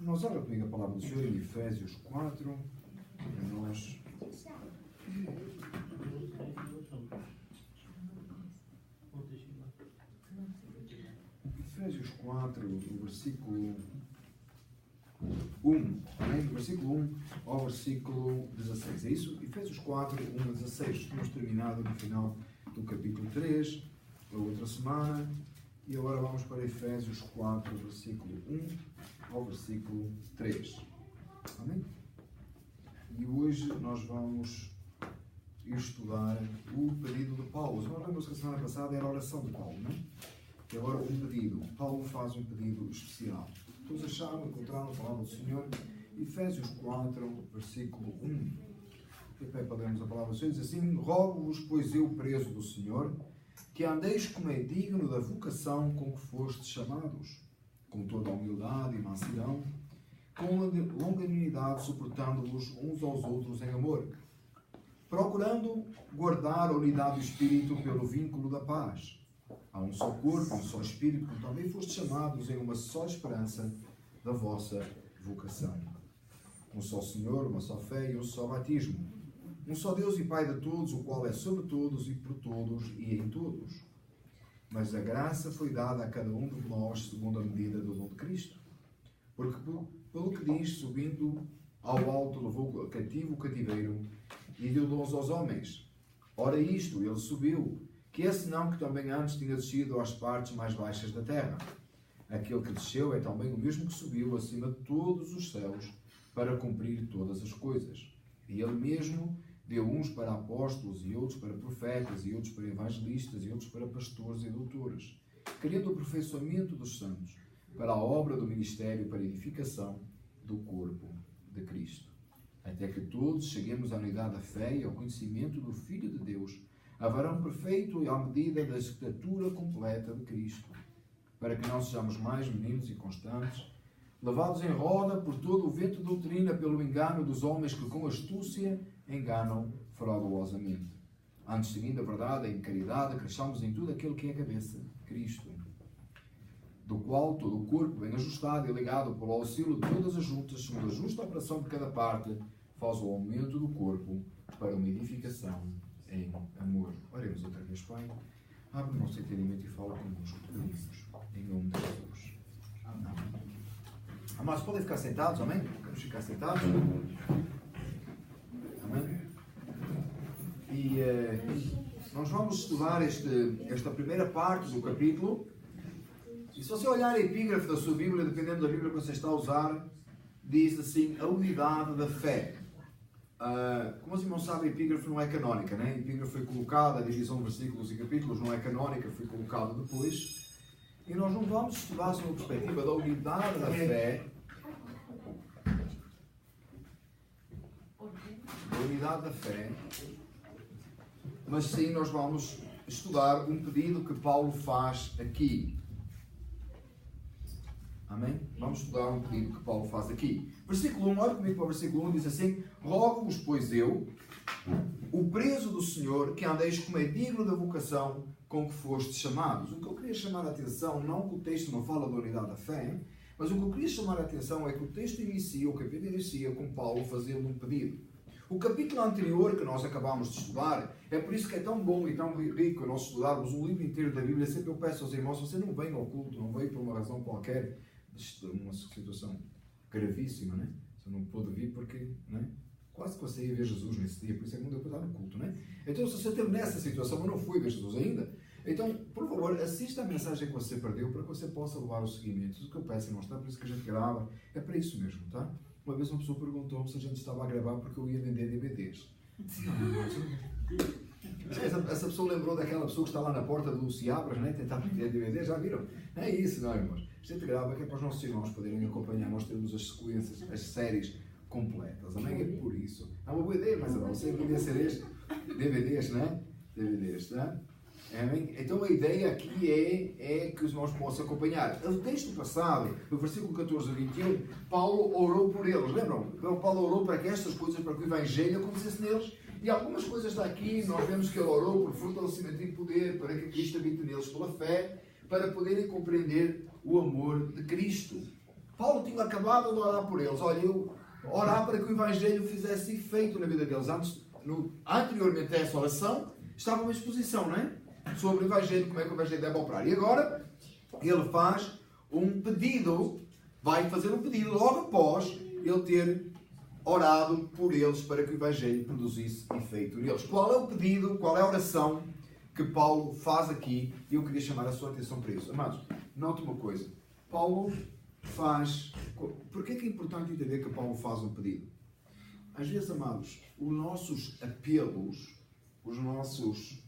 Nós olha comigo a palavra do Senhor em Efésios 4, para nós. Efésios 4, o versículo 1, do versículo 1 ao versículo 16. É isso? Efésios 4, 1 a 16. Temos terminado no final do capítulo 3, da outra semana. E agora vamos para Efésios 4, versículo 1 ao versículo 3. Amém? E hoje nós vamos estudar o pedido de Paulo. Nós lembra-nos que a semana passada era a oração de Paulo, não é? E agora um pedido. Paulo faz um pedido especial. Todos acharam, encontraram a palavra do Senhor. Efésios 4, versículo 1. E bem, para lermos a palavra do Senhor, diz assim: rogo-vos, pois eu, preso do Senhor, que andeis como é digno da vocação com que fostes chamados, com toda a humildade e mansidão, com longanimidade, suportando-vos uns aos outros em amor, procurando guardar a unidade do Espírito pelo vínculo da paz. Há um só corpo, um só Espírito, como também fostes chamados em uma só esperança da vossa vocação. Um só Senhor, uma só fé e um só batismo. Um só Deus e Pai de todos, o qual é sobre todos e por todos e em todos. Mas a graça foi dada a cada um de nós segundo a medida do dom de Cristo. Porque, pelo que diz, subindo ao alto, levou cativo o cativeiro e deu dons aos homens. Ora isto, ele subiu, que é senão que também antes tinha descido às partes mais baixas da terra. Aquele que desceu é também o mesmo que subiu acima de todos os céus para cumprir todas as coisas. E ele mesmo deu uns para apóstolos, e outros para profetas, e outros para evangelistas, e outros para pastores e doutores, querendo o aperfeiçoamento dos santos, para a obra do ministério, para a edificação do corpo de Cristo. Até que todos cheguemos à unidade da fé e ao conhecimento do Filho de Deus, a varão perfeito e à medida da estatura completa de Cristo, para que não sejamos mais meninos inconstantes, levados em roda por todo o vento de doutrina, pelo engano dos homens que com astúcia enganam fraudulosamente. Antes, seguindo a verdade em caridade, cresçamos em tudo aquilo que é a cabeça, Cristo, do qual todo o corpo, bem ajustado e ligado pelo auxílio de todas as juntas, segundo a justa operação de cada parte, faz o aumento do corpo para uma edificação em amor. Oremos outra vez, Pai. Abre o nosso entendimento e fala connosco. Pedimos, em nome de Jesus. Amém. Amados, podem ficar sentados, amém? Vamos ficar sentados. Amém? E nós vamos estudar esta primeira parte do capítulo. E se você olhar a epígrafe da sua Bíblia, dependendo da Bíblia que você está a usar, diz assim, a unidade da fé. Como os irmãos sabem, a epígrafe não é canónica, né? A epígrafe foi colocada, a divisão de versículos e capítulos não é canónica, foi colocada depois. E nós não vamos estudar sob a perspectiva da unidade da fé, mas sim nós vamos estudar um pedido que Paulo faz aqui. Amém? Vamos estudar um pedido que Paulo faz aqui. Versículo 1, olha comigo para o versículo 1, diz assim: rogo-vos, pois eu, o preso do Senhor, que andeis como é digno da vocação com que fostes chamados. O que eu queria chamar a atenção, não que o texto não fala da unidade da fé, mas o que eu queria chamar a atenção é que o texto inicia, o capítulo inicia com Paulo fazendo um pedido. O capítulo anterior que nós acabámos de estudar, é por isso que é tão bom e tão rico nós estudarmos um livro inteiro da Bíblia. Sempre eu peço aos irmãos, você não vem ao culto, não veio por uma razão qualquer, uma situação gravíssima, né? Você não pôde vir porque, né? Quase que você ia ver Jesus nesse dia, por isso é que não deu para estar no culto, né? Então, se você esteve nessa situação, mas não foi ver Jesus ainda, então, por favor, assista a mensagem que você perdeu para que você possa levar o seguimento. O que eu peço, irmãos, tá? Por isso que a gente grava, é para isso mesmo, tá? Uma vez uma pessoa perguntou-me se a gente estava a gravar porque eu ia vender DVDs. Essa pessoa lembrou daquela pessoa que está lá na porta do Ciabras, né? Tentar vender DVDs, já viram? Não é isso, não, irmãos. A gente grava que é para os nossos irmãos poderem acompanhar, nós temos as sequências, as séries completas, amém? É por isso. É uma boa ideia, mas não, você podia ser este, DVDs, né? DVDs, tá? Então a ideia aqui é que os irmãos possam acompanhar. O texto passado, no versículo 14 a 21, Paulo orou por eles, lembram? Paulo orou para que estas coisas, para que o Evangelho acontecesse neles, e algumas coisas daqui nós vemos que ele orou por fortalecimento e poder, para que Cristo habite neles pela fé, para poderem compreender o amor de Cristo. Paulo tinha acabado de orar por eles. Olha, eu orar para que o Evangelho fizesse efeito na vida deles. Anteriormente a essa oração, estava uma exposição, não é? Sobre o Evangelho, como é que o Evangelho deve operar. E agora, ele faz um pedido, vai fazer um pedido logo após ele ter orado por eles para que o Evangelho produzisse efeito neles. Qual é o pedido, qual é a oração que Paulo faz aqui? E eu queria chamar a sua atenção para isso. Amados, note uma coisa. Paulo faz... Porquê é que é importante entender que Paulo faz um pedido? Às vezes, amados, os nossos apelos, os nossos...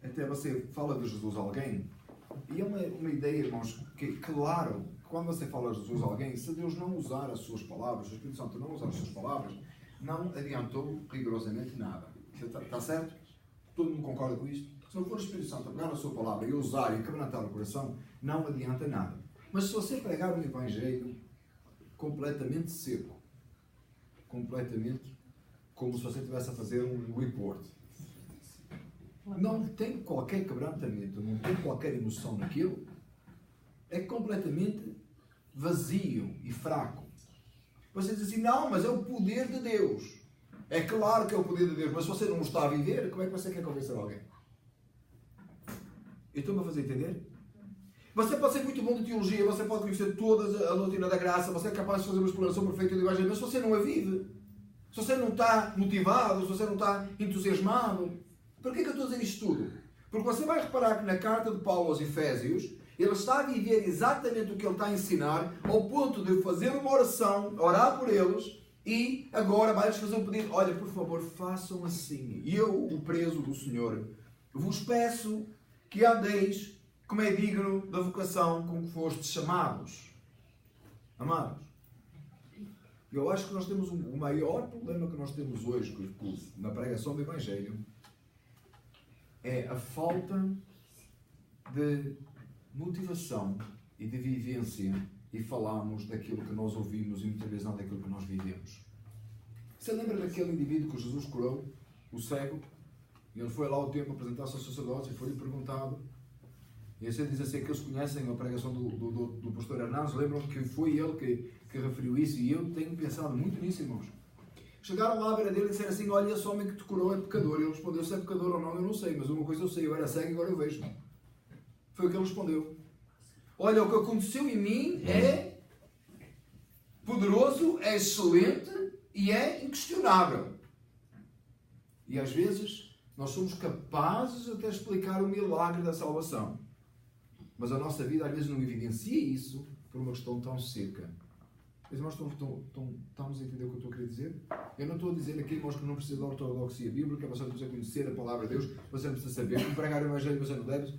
Até você fala de Jesus a alguém, e é uma ideia, irmãos, que claro, quando você fala de Jesus a alguém, se Deus não usar as suas palavras, se o Espírito Santo não usar as suas palavras, não adiantou rigorosamente nada. Está certo? Todo mundo concorda com isto? Se não for o Espírito Santo a pegar na sua palavra e usar e quebrantar o coração, não adianta nada. Mas se você pregar um Evangelho completamente seco, completamente como se você estivesse a fazer um report, não tem qualquer quebrantamento, não tem qualquer emoção naquilo, é completamente vazio e fraco. Você diz assim, não, mas é o poder de Deus. É claro que é o poder de Deus, mas se você não o está a viver, como é que você quer convencer alguém? Eu estou-me a fazer entender? Você pode ser muito bom de teologia, você pode conhecer toda a doutrina da graça, você é capaz de fazer uma exploração perfeita do Evangelho, mas se você não a vive, se você não está motivado, se você não está entusiasmado, por que é que eu estou a dizer isto tudo? Porque você vai reparar que na carta de Paulo aos Efésios, ele está a viver exatamente o que ele está a ensinar, ao ponto de fazer uma oração, orar por eles, e agora vai-lhes fazer um pedido. Olha, por favor, façam assim. E eu, o preso do Senhor, vos peço que andeis como é digno da vocação com que fostes chamados. Amados, eu acho que nós temos o maior problema que nós temos hoje na pregação do Evangelho é a falta de motivação e de vivência e falamos daquilo que nós ouvimos e muitas vezes não daquilo que nós vivemos. Você lembra daquele indivíduo que Jesus curou, o cego? E ele foi lá ao templo apresentar-se aos sacerdotes e foi-lhe perguntado. E assim diz assim, que eles conhecem a pregação do pastor Hernandes, lembram que foi ele que referiu isso, e eu tenho pensado muito nisso, irmãos. Chegaram lá à beira dele e disseram assim, olha, esse homem que te curou é pecador. E ele respondeu, se é pecador ou não, eu não sei, mas uma coisa eu sei, eu era cego e agora eu vejo. Foi o que ele respondeu. Olha, o que aconteceu em mim é poderoso, é excelente e é inquestionável. E às vezes nós somos capazes de até explicar o milagre da salvação. Mas a nossa vida às vezes não evidencia isso por uma questão tão seca. Mas nós estamos a entender o que eu estou a querer dizer? Eu não estou a dizer aqui, irmãos, que não precisa da ortodoxia bíblica, você não precisa conhecer a palavra de Deus, você não precisa saber como pregar o Evangelho, você não deve.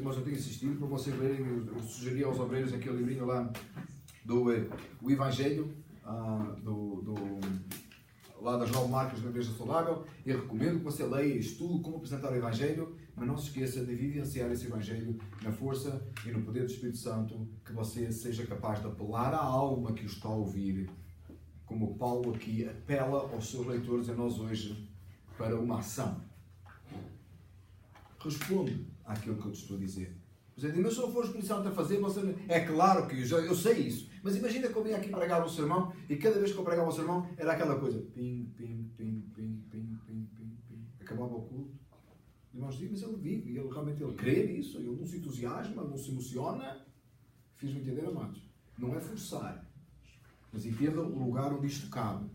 Mas eu tenho insistido para vocês lerem, eu sugeri aos obreiros aquele livrinho lá do Evangelho, lá das 9 marcas da Igreja Saudável. Eu recomendo que você leia e estude como apresentar o Evangelho, mas não se esqueça de vivenciar esse Evangelho na força e no poder do Espírito Santo, que você seja capaz de apelar à alma que o está a ouvir, como Paulo aqui apela aos seus leitores e a nós hoje, para uma ação. Responde àquilo que eu te estou a dizer. Você diz, mas se não for o Espírito Santo a fazer, você não... É claro que eu sei isso. Mas imagina que eu vinha aqui pregar um sermão e cada vez que eu pregava um sermão era aquela coisa. Pim, pim, pim, pim, pim, pim, pim, pim. Acabava o culto. E nós dizíamos, mas ele vive, ele realmente crê nisso, ele não se entusiasma, não se emociona. Fiz-me entender, amados. Não é forçar. Mas entenda o lugar onde isto cabe.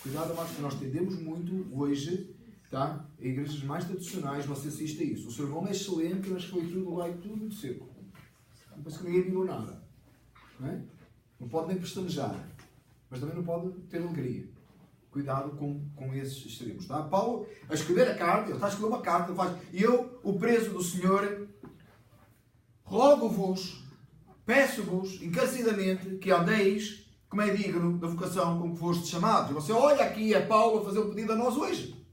Cuidado, amados, que nós tendemos muito hoje, tá? Em igrejas mais tradicionais, você assiste a isso. O sermão é excelente, mas foi tudo lá e tudo muito seco. Parece que ninguém viu nada. Não é? Não pode nem pestanejar, mas também não pode ter alegria. Cuidado com esses extremos. Tá? Paulo, a escrever a carta, ele está a escrever uma carta, ele faz, e eu, o preso do Senhor, rogo-vos, peço-vos encarecidamente que andeis como é digno da vocação com que fostes chamados. E você olha aqui a Paulo a fazer o pedido a nós hoje.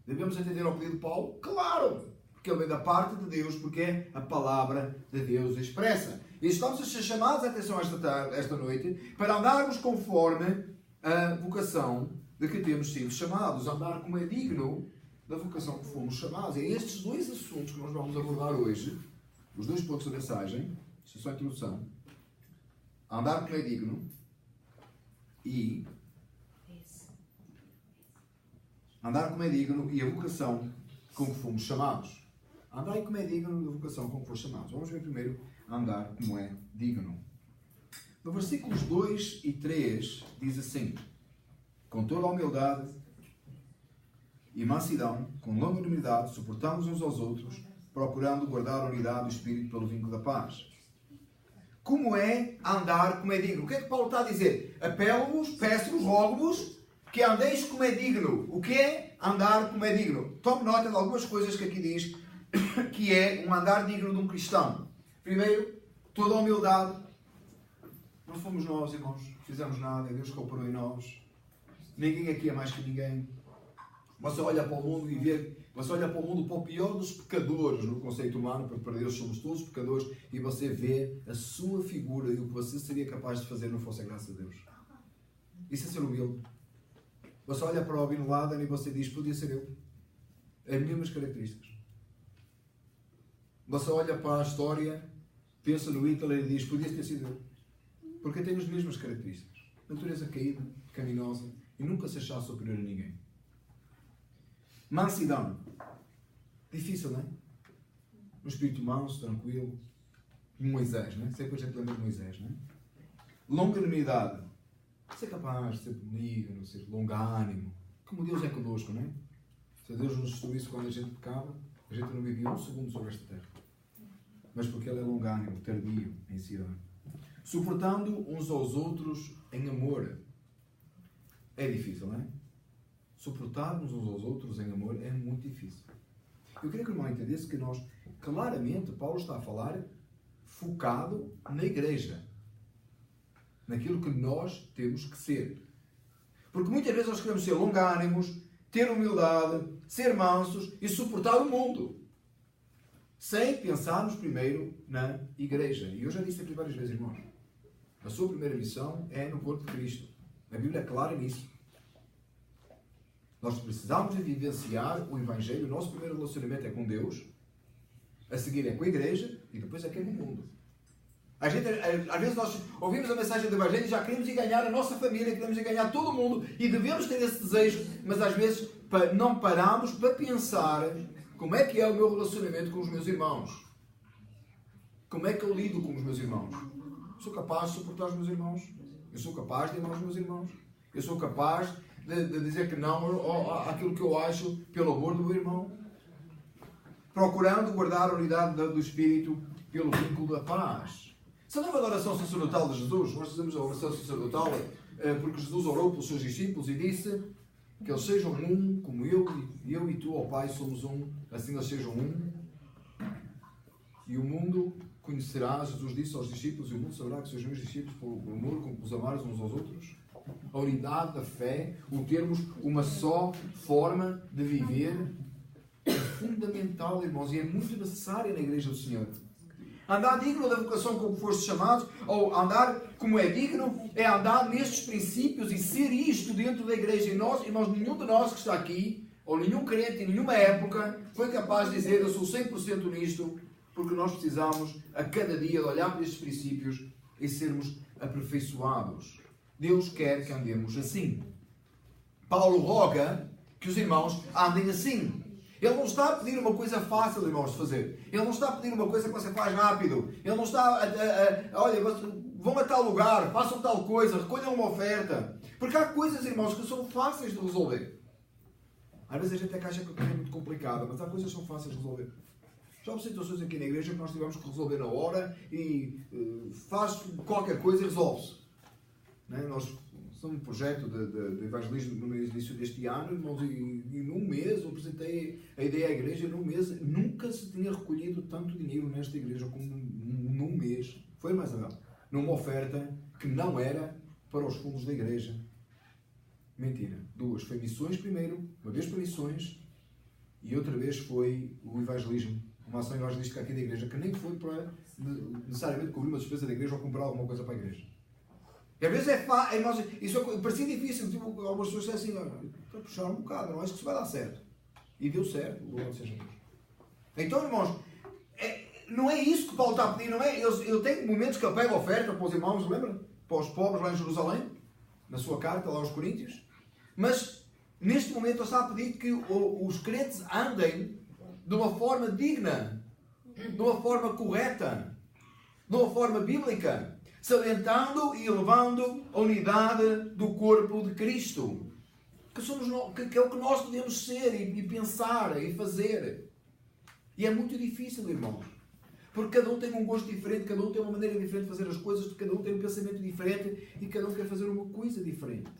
Devemos entender o pedido de Paulo? Claro! Porque ele vem da parte de Deus, porque é a palavra de Deus expressa. E estamos a ser chamados a atenção esta noite para andarmos conforme a vocação de que temos sido chamados. Andar como é digno da vocação que fomos chamados. E é estes dois assuntos que nós vamos abordar hoje, os dois pontos da mensagem, isto é só a introdução, andar como é digno e andar como é digno e a vocação com que fomos chamados. Andar como é digno e a vocação com que fomos chamados. Vamos ver primeiro andar como é digno. No versículos 2 e 3 diz assim: com toda a humildade e mansidão, com longanimidade, suportamos uns aos outros, procurando guardar a unidade do Espírito pelo vínculo da paz. Como é andar como é digno? O que é que Paulo está a dizer? Apelo-vos, peço-vos, rogo-vos que andeis como é digno. O que é andar como é digno? Tome nota de algumas coisas que aqui diz que é um andar digno de um cristão. Primeiro, toda a humildade. Não fomos nós, irmãos, fizemos nada, Deus que operou em nós. Ninguém aqui é mais que ninguém. Você olha para o mundo e vê, você olha para o mundo, para o pior dos pecadores no conceito humano, porque para Deus somos todos pecadores, e você vê a sua figura e o que você seria capaz de fazer não fosse a graça de Deus. Isso é ser humilde. Você olha para o Bin Laden e você diz, podia ser eu. As mesmas características. Você olha para a história, pensa no Hitler e diz, podia ter sido eu. Porque tem as mesmas características. Natureza caída, pecaminosa e nunca se achar superior a ninguém. Mansidão. Difícil, não é? Um espírito manso, tranquilo. Moisés, não é? Sempre a gente lembra de Moisés, não é? Longanimidade. Ser capaz de ser benigno, ser longânimo. Como Deus é conosco, não é? Se Deus nos destruísse quando a gente pecava, a gente não vivia um segundo sobre esta terra. Mas porque Ele é longânimo, tardio, em si. Suportando uns aos outros em amor. É difícil, não é? Suportarmos uns aos outros em amor é muito difícil. Eu queria que o irmão entendesse que nós, claramente, Paulo está a falar focado na igreja. Naquilo que nós temos que ser. Porque muitas vezes nós queremos ser longânimos, ter humildade, ser mansos e suportar o mundo. Sem pensarmos primeiro na igreja. E eu já disse aqui várias vezes, irmãos. A sua primeira missão é no corpo de Cristo. A Bíblia é clara nisso. Nós precisamos de vivenciar o Evangelho. O nosso primeiro relacionamento é com Deus. A seguir é com a igreja. E depois é com o mundo. Às vezes nós ouvimos a mensagem do Evangelho e já queremos ir ganhar a nossa família, queremos ir ganhar todo o mundo. E devemos ter esse desejo. Mas às vezes não paramos para pensar como é que é o meu relacionamento com os meus irmãos. Como é que eu lido com os meus irmãos? Sou capaz de suportar os meus irmãos? Eu sou capaz de amar os meus irmãos? Eu sou capaz de dizer que não àquilo que eu acho pelo amor do meu irmão? Procurando guardar a unidade do Espírito pelo vínculo da paz. Se não é a oração sacerdotal de Jesus, nós dizemos a oração sacerdotal porque Jesus orou pelos seus discípulos e disse que eles sejam um, como eu e tu, ó Pai, somos um, assim eles sejam um. E o mundo conhecerá, Jesus disse aos discípulos, e o mundo saberá que sois meus discípulos pelo amor com que os amares uns aos outros. A unidade da fé, o termos uma só forma de viver, é fundamental, irmãos, e é muito necessário na Igreja do Senhor. Andar digno da vocação como foste chamados, ou andar como é digno, é andar nestes princípios e ser isto dentro da Igreja. E nós, irmãos, nenhum de nós que está aqui, ou nenhum crente em nenhuma época, foi capaz de dizer eu sou 100% nisto, porque nós precisamos a cada dia de olhar para estes princípios e sermos aperfeiçoados. Deus quer que andemos assim. Paulo roga que os irmãos andem assim. Ele não está a pedir uma coisa fácil, irmãos, de fazer. Ele não está a pedir uma coisa que você faz rápido. Ele não está olha, vão a tal lugar, façam tal coisa, recolham uma oferta. Porque há coisas, irmãos, que são fáceis de resolver. Às vezes a gente acha que é muito complicada, mas há coisas que são fáceis de resolver. Já houve situações aqui na igreja que nós tivemos que resolver na hora e faz qualquer coisa e resolve-se. Nós somos um projeto de evangelismo no início deste ano, irmãos, e num mês eu apresentei a ideia à igreja, num mês nunca se tinha recolhido tanto dinheiro nesta igreja como num mês. Foi mais ou menos. Numa oferta que não era para os fundos da igreja. Mentira. Duas. Foi missões primeiro, uma vez para missões, e outra vez foi o evangelismo. Uma ação evangelística aqui da igreja, que nem foi para necessariamente cobrir uma despesa da igreja ou comprar alguma coisa para a igreja. E às vezes isso parecia difícil, tipo, algumas pessoas dizem assim, para puxar um bocado, não acho que isso vai dar certo. E deu certo, louvado seja Deus. Então, irmãos, não é isso que Paulo está a pedir, não é? Eu tenho momentos que ele pega a oferta para os irmãos, lembra? Para os pobres lá em Jerusalém, na sua carta lá aos Coríntios. Mas, neste momento, ele está a pedir que os crentes andem de uma forma digna, de uma forma correta, de uma forma bíblica, salientando e elevando a unidade do corpo de Cristo. Que é o que nós devemos ser e pensar e fazer. E é muito difícil, irmãos. Porque cada um tem um gosto diferente, cada um tem uma maneira diferente de fazer as coisas, cada um tem um pensamento diferente e cada um quer fazer uma coisa diferente.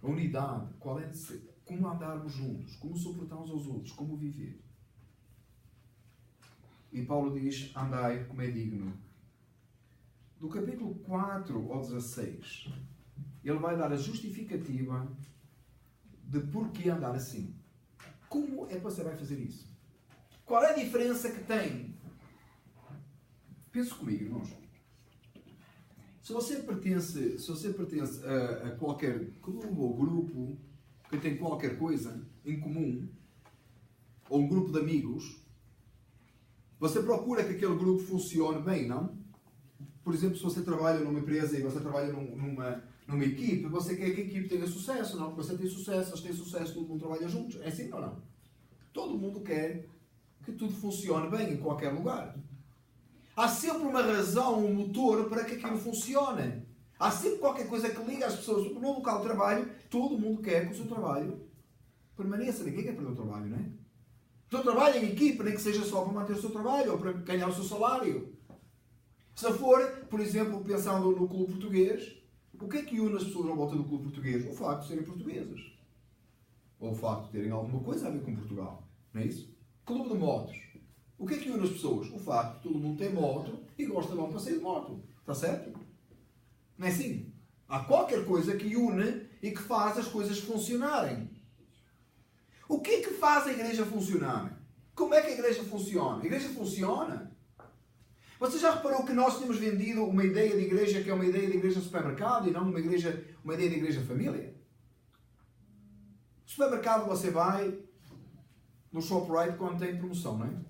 A unidade, qual é como andarmos juntos, como suportar uns aos outros, como viver. E Paulo diz, andai como é digno. Do capítulo 4 ao 16, ele vai dar a justificativa de porquê andar assim. Como é que você vai fazer isso? Qual é a diferença que tem? Pense comigo, irmãos. Se você pertence a qualquer clube ou grupo que tem qualquer coisa em comum, ou um grupo de amigos, você procura que aquele grupo funcione bem, não? Por exemplo, se você trabalha numa empresa e você trabalha numa equipe, você quer que a equipe tenha sucesso, não? Você tem sucesso, eles têm sucesso, todo mundo trabalha juntos. É assim ou não? Todo mundo quer que tudo funcione bem em qualquer lugar. Há sempre uma razão, um motor para que aquilo funcione. Há sempre qualquer coisa que liga as pessoas. No local de trabalho, todo mundo quer que o seu trabalho permaneça. Ninguém quer perder o trabalho, não é? O seu trabalho em equipe, nem que seja só para manter o seu trabalho ou para ganhar o seu salário. Se for, por exemplo, pensando no clube português, o que é que une as pessoas à volta do clube português? O facto de serem portugueses. Ou o facto de terem alguma coisa a ver com Portugal. Não é isso? Clube de motos. O que é que une as pessoas? O facto de todo mundo ter moto e gosta de dar um passeio de moto. Está certo? Não é assim? Há qualquer coisa que une e que faz as coisas funcionarem. O que é que faz a igreja funcionar? Como é que a igreja funciona? A igreja funciona. Você já reparou que nós temos vendido uma ideia de igreja que é uma ideia de igreja supermercado e não uma ideia de igreja família? No supermercado você vai no ShopRite quando tem promoção, não é?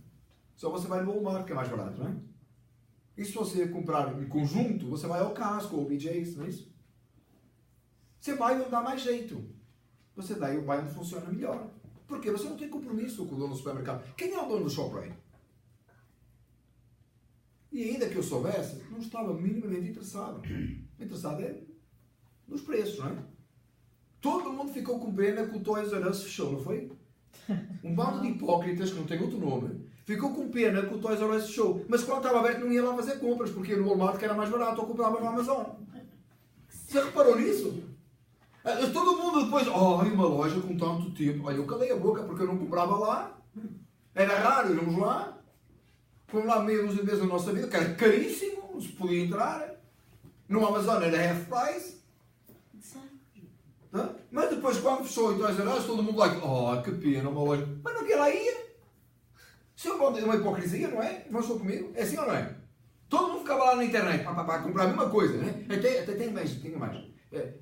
Só você vai no Walmart, que é mais barato, não é? E se você comprar em conjunto, você vai ao Casco ou ao BJ's, não é isso? Você vai onde dá mais jeito. Você vai onde funciona melhor. Porquê? Você não tem compromisso com o dono do supermercado. Quem é o dono do ShopRite? E ainda que eu soubesse, não estava minimamente interessado. Interessado é nos preços, não é? Todo mundo ficou com pena que o Toys R Us fechou, não foi? Um bando de hipócritas, que não tem outro nome, ficou com pena que o Toys R Us fechou. Mas quando estava aberto não ia lá fazer compras, porque no Walmart que era mais barato, ou comprava no Amazon. Você reparou nisso? Todo mundo depois, uma loja com tanto tempo. Olha, eu calei a boca porque eu não comprava lá. Era raro irmos lá. Fomos lá meia dúzia de vezes na nossa vida, que era caríssimo, não se podia entrar. No Amazon era half price. Tá? Mas depois, quando fechou o Toys R Us, todo mundo lá, que pena, uma loja. Mas não quer lá ir. Isso é uma hipocrisia, não é? Não estou comigo? É assim ou não é? Todo mundo ficava lá na internet para comprar a mesma coisa, né? Até tem mais.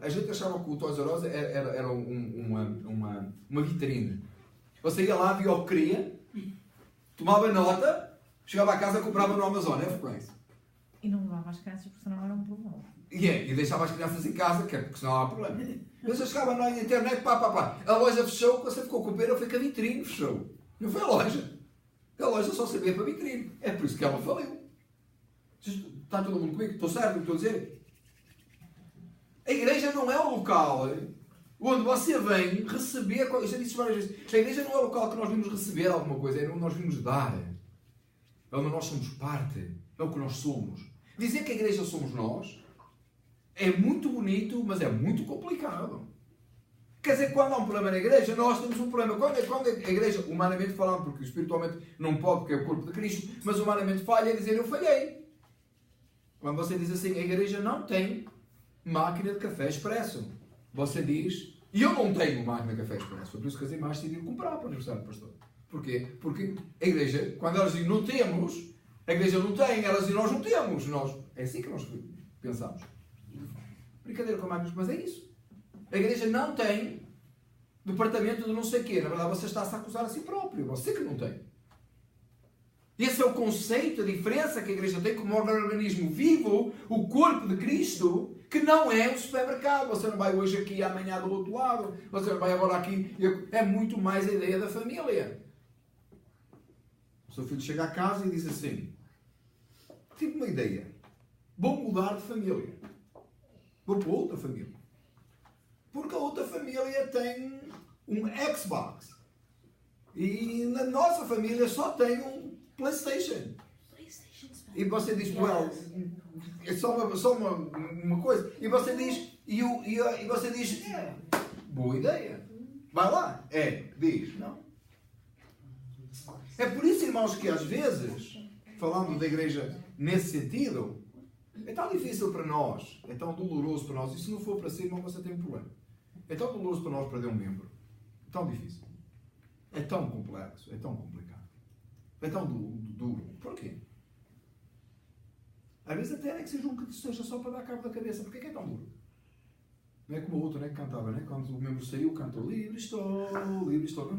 A gente achava que o Toys R Us era uma vitrine. Você ia lá, via o que queria, tomava nota, chegava a casa e comprava no Amazon, half-price. E não levava as crianças porque senão era um problema. E deixava as crianças em casa, porque senão há problema. Mas eu chegava na internet, a loja fechou, você ficou com pena, foi que a vitrine fechou. Não foi a loja. A loja só sabia para a vitrine. É por isso que ela faliu. Está todo mundo comigo? Estou certo no que estou a dizer? A igreja não é o local onde você vem receber. Eu já disse várias vezes. A igreja não é o local que nós vimos receber alguma coisa, é onde nós vimos dar. É onde nós somos parte. É o que nós somos. Dizer que a igreja somos nós é muito bonito, mas é muito complicado. Quer dizer, quando há um problema na igreja, nós temos um problema. Quando a igreja, humanamente falando, porque espiritualmente não pode, porque é o corpo de Cristo, mas humanamente falha, é dizer eu falhei. Quando você diz assim, a igreja não tem máquina de café expresso. Você diz, e eu não tenho máquina de café expresso. Foi por isso que as imagens decidiram comprar para o aniversário do pastor. Porquê? Porque a igreja, quando elas dizem não temos, a igreja não tem, elas dizem nós não temos. É assim que nós pensamos. Brincadeira com máquinas, mas é isso. A igreja não tem departamento de não sei o quê. Na verdade, você está-se a acusar a si próprio. Você que não tem. Esse é o conceito, a diferença que a igreja tem como organismo vivo, o corpo de Cristo, que não é um supermercado. Você não vai hoje aqui e amanhã do outro lado. Você não vai agora aqui. É muito mais a ideia da família. O seu filho chega a casa e diz assim: tive uma ideia. Vou mudar de família. Vou para outra família. Porque a outra família tem um Xbox. E na nossa família só tem um PlayStation. E você diz, well, é só uma coisa. E você diz, e você diz, boa ideia. Vai lá. Diz, não. É por isso, irmãos, que às vezes, falando da igreja nesse sentido, é tão difícil para nós, é tão doloroso para nós, e se não for para si, irmão, você tem um problema. É tão doloroso para nós perder um membro. É tão difícil. É tão complexo, é tão complicado. É tão duro. Porquê? Às vezes até é que seja um que seja só para dar cabo da cabeça. Porquê que é tão duro? Não é como o outro, né, que cantava, né? Quando o membro saiu, cantou livre estou, livre estou.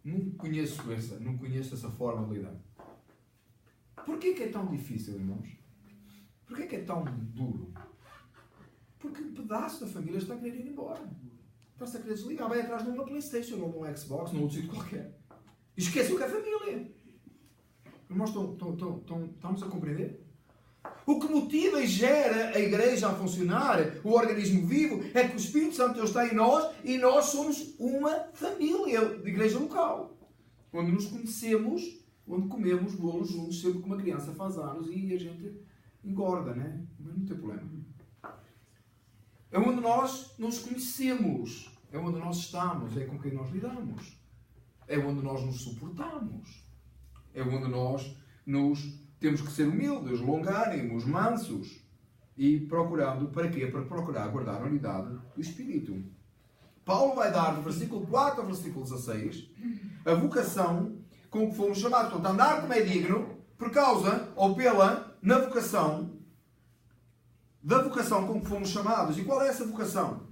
Não conheço essa forma de lidar. Porquê que é tão difícil, irmãos? Porquê que é tão duro? Porque um pedaço da família está a querer ir embora. Está-se a querer desligar. Vai atrás de uma PlayStation ou de um Xbox, num outro sítio qualquer. E esquece o que é família. Irmãos, estamos a compreender? O que motiva e gera a igreja a funcionar, o organismo vivo, é que o Espírito Santo de Deus está em nós e nós somos uma família de igreja local. Onde nos conhecemos, onde comemos bolos juntos, sempre que uma criança faz anos e a gente engorda, né? Mas não tem problema. É onde nós nos conhecemos. É onde nós estamos. É com quem nós lidamos. É onde nós nos suportamos. É onde nós temos que ser humildes, longânimos, mansos. E procurando, para quê? Para procurar guardar a unidade do Espírito. Paulo vai dar, do versículo 4 ao versículo 16, a vocação com que fomos chamados. Portanto, andar como é digno, por causa, ou pela, na vocação, da vocação com que fomos chamados. E qual é essa vocação?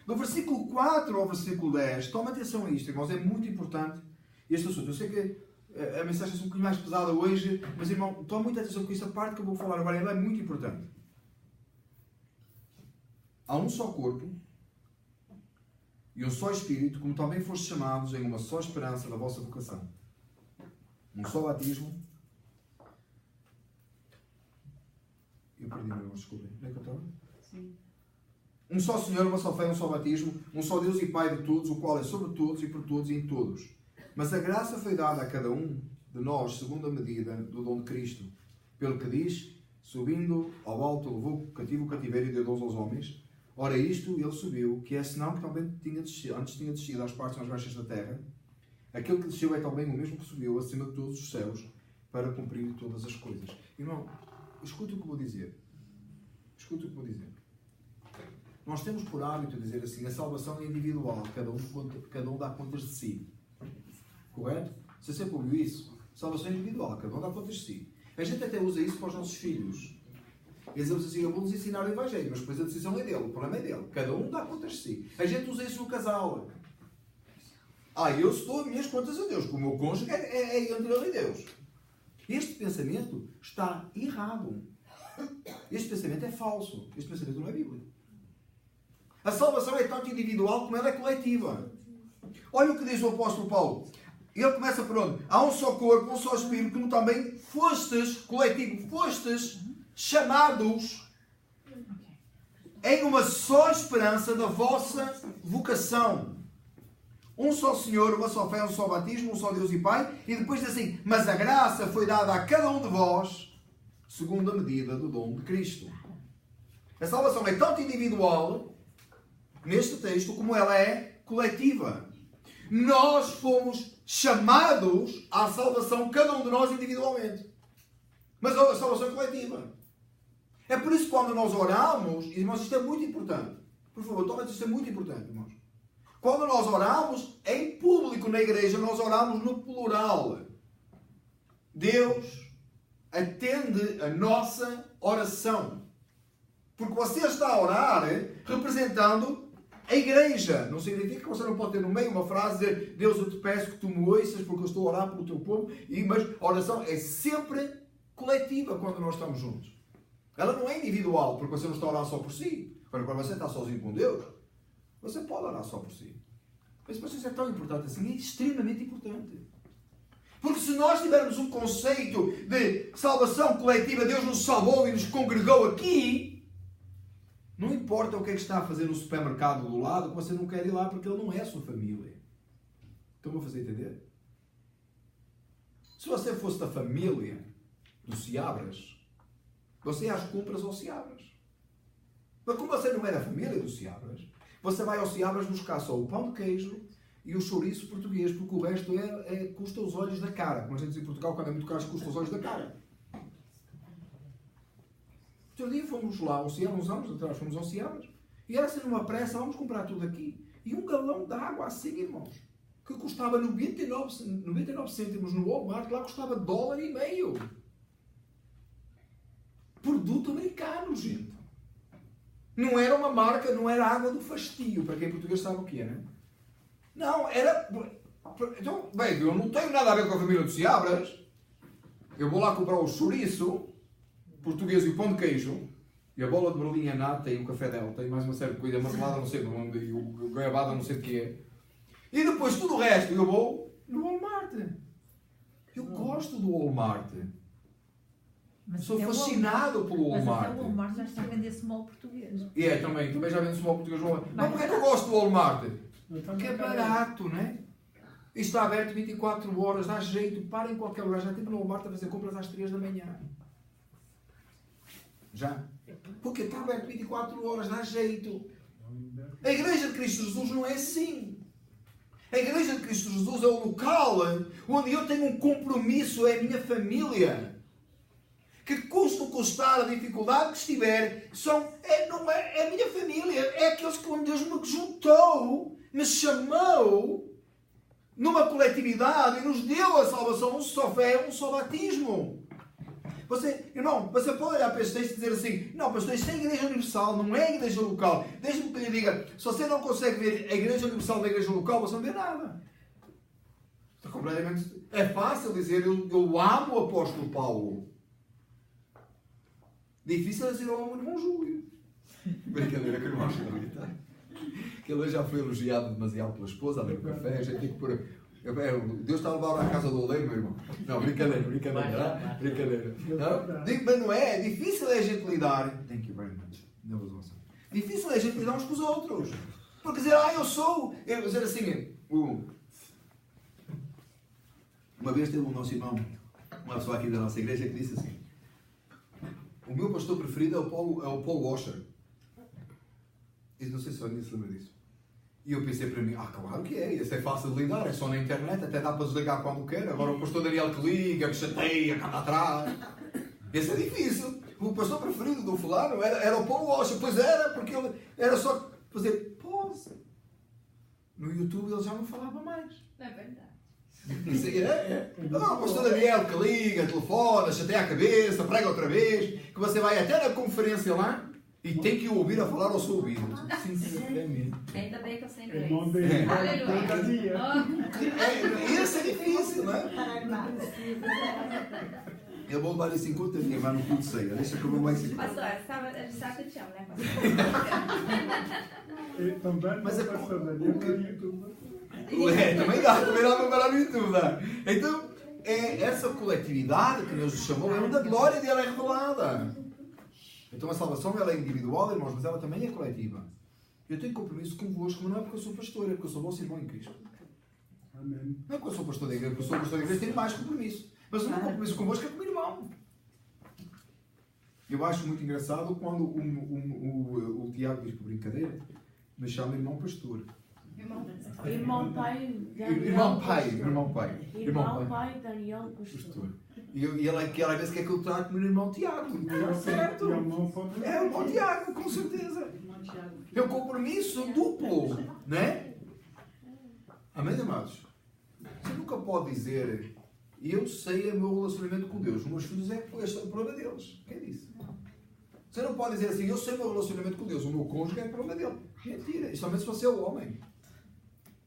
Do versículo 4 ao versículo 10, toma atenção a isto, irmãos, é muito importante este assunto. Eu sei que a mensagem é um bocadinho mais pesada hoje, mas, irmão, toma muita atenção com esta parte que eu vou falar agora, ela é muito importante. Há um só corpo e um só Espírito, como também foste chamados em uma só esperança da vossa vocação. Um só batismo. Eu perdi o meu, desculpem. Onde é que eu estava? Sim. Um só Senhor, uma só fé, um só batismo, um só Deus e Pai de todos, o qual é sobre todos e por todos e em todos. Mas a graça foi dada a cada um de nós, segundo a medida do dom de Cristo. Pelo que diz, subindo ao alto, levou cativo o cativeiro e deu dons aos homens. Ora isto, ele subiu, que é senão que também antes tinha descido às partes mais baixas da terra. Aquele que desceu é também o mesmo que subiu acima de todos os céus, para cumprir todas as coisas. Irmão, escuta o que vou dizer. Escuta o que vou dizer. Nós temos por hábito dizer assim, a salvação é individual, cada um dá contas de si. Correto? Você sempre ouviu isso? Salvação é individual, cada um dá contas de si. A gente até usa isso para os nossos filhos. Eles dizem assim, eu vou-nos ensinar o Evangelho, mas depois a decisão é dele, o problema é dele. Cada um dá contas de si. A gente usa isso no casal. Eu estou a minhas contas a Deus, porque o meu cônjuge é entre ele e Deus. Este pensamento está errado. Este pensamento é falso. Este pensamento não é bíblico. A salvação é tanto individual como ela é coletiva. Olha o que diz o apóstolo Paulo. Ele começa por onde? Há um só corpo, um só Espírito, como também fostes, coletivo, fostes chamados em uma só esperança da vossa vocação. Um só Senhor, uma só fé, um só batismo, um só Deus e Pai. E depois diz assim, mas a graça foi dada a cada um de vós, segundo a medida do dom de Cristo. A salvação é tanto individual, neste texto, como ela é coletiva. Nós fomos chamados à salvação, cada um de nós individualmente. Mas a salvação é coletiva. É por isso que quando nós oramos, irmãos, isto é muito importante. Por favor, tomem isto, é muito importante, irmãos. Quando nós oramos em público na igreja, nós oramos no plural. Deus atende a nossa oração. Porque você está a orar representando A igreja não significa que você não pode ter no meio uma frase de Deus, eu te peço que tu me ouças porque eu estou a orar pelo teu povo. Mas a oração é sempre coletiva quando nós estamos juntos. Ela não é individual, porque você não está a orar só por si. Quando você está sozinho com Deus, você pode orar só por si. Mas isso é tão importante assim, é extremamente importante. Porque se nós tivermos um conceito de salvação coletiva, Deus nos salvou e nos congregou aqui, não importa o que é que está a fazer no supermercado do lado, que você não quer ir lá porque ele não é a sua família. Então vou fazer entender? Se você fosse da família do Seabras, você ia às compras ao Seabras. Mas como você não é da família do Seabras, você vai ao Seabras buscar só o pão de queijo e o chouriço português, porque o resto custa os olhos da cara. Como a gente diz em Portugal, quando é muito caro, custa os olhos da cara. Outro dia fomos lá, uns anos atrás, fomos ao Seabras, e era assim numa pressa, vamos comprar tudo aqui. E um galão de água assim, irmãos, que custava 99 cêntimos no Walmart, lá custava $1,50. Produto americano, gente. Não era uma marca, não era água do fastio, para quem em português sabe o que é, né? Não, era... Então, bem, eu não tenho nada a ver com a família do Seabras. Eu vou lá comprar o chouriço português e o pão de queijo, e a bola de Berlim, a nata e o café Delta, e mais uma série de coisas, a marmelada não sei de onde, e o goiabada não sei de que é. E depois tudo o resto, eu vou no Walmart. Eu gosto do Walmart. Mas sou fascinado pelo Walmart. Mas o Walmart já está a vender small português. Também já vende small português. Mas porquê que eu gosto do Walmart? Porque é barato, não é? E está aberto 24 horas, dá jeito, para em qualquer lugar. Já estive no Walmart a fazer compras às 3 da manhã. Já. Porque está aberto 24 horas, dá jeito. A Igreja de Cristo Jesus não é assim. A Igreja de Cristo Jesus é o local onde eu tenho um compromisso, é a minha família. Que custe o custar, a dificuldade que estiver, não é a minha família, é aqueles que onde Deus me juntou, me chamou numa coletividade e nos deu a salvação, um só fé, um só batismo. Irmão, você pode olhar para este texto e dizer assim, não, pastor, isto é a Igreja Universal, não é a Igreja Local. Deixe-me que lhe diga, se você não consegue ver a Igreja Universal da Igreja Local, você não vê nada. Está completamente... É fácil dizer, eu amo o apóstolo Paulo. Difícil é dizer, eu amo o irmão Júlio. Brincadeira que o irmão Júlio está. Que ele já foi elogiado demasiado pela esposa, a ler o café, a gente tem que pôr... Deus está a levar à casa do oleiro, meu irmão. Não, brincadeira. Não? Mas não é? Difícil é a gente lidar. Thank you very much. Difícil é a gente lidar uns com os outros. Porque dizer, eu sou. Dizer assim, uma vez teve um nosso irmão, uma pessoa aqui da nossa igreja, que disse assim: o meu pastor preferido é o Paul Washer. Não sei se alguém se lembra disso. E eu pensei para mim, claro que é, isso é fácil de lidar, é só na internet, até dá para desligar quando quer. Agora o pastor Daniel que liga, que chateia, que anda atrás. Esse é difícil. O pastor preferido do fulano era o Paul Washer. Pois era, porque ele era só fazer pause. No YouTube ele já não falava mais. Não é verdade. Agora o pastor Daniel que liga, telefona, chateia a cabeça, prega outra vez, que você vai até na conferência lá, e tem que o ouvir a falar ao seu ouvido. Sinceramente. Ainda bem que eu sei inglês. Aleluia. Isso é difícil, não é? Eu vou levar isso em conta, vai no culto de ceia. Deixa que eu vou mais. Pastor, sabe que eu te amo, né, pastor? Também mas é pastor Daniel no YouTube. Também dá no YouTube. Dá. Então, essa coletividade que Deus nos chamou é onde a glória dele é revelada. Então a salvação ela é individual, irmãos, mas ela também é coletiva. Eu tenho compromisso convosco, mas não é porque eu sou pastor, é porque eu sou vosso irmão em Cristo. Amém. Não é porque eu sou pastor da igreja, porque eu sou pastor da igreja, tenho mais compromisso. Mas o meu compromisso convosco é com o meu irmão. Eu acho muito engraçado quando o Tiago diz por brincadeira, me chama irmão pastor. Irmão pai, Irmão pai, Daniel pastor. E ele às vezes quer que eu trate meu irmão Tiago. Certo? É o irmão Tiago, com certeza. É um compromisso duplo, não é? Amém, amados? Você nunca pode dizer, eu sei o meu relacionamento com Deus. Os meus filhos este é o problema deles. Quem disse? Você não pode dizer assim, eu sei o meu relacionamento com Deus, o meu cônjuge é o problema dele. Mentira, somente se você é o homem.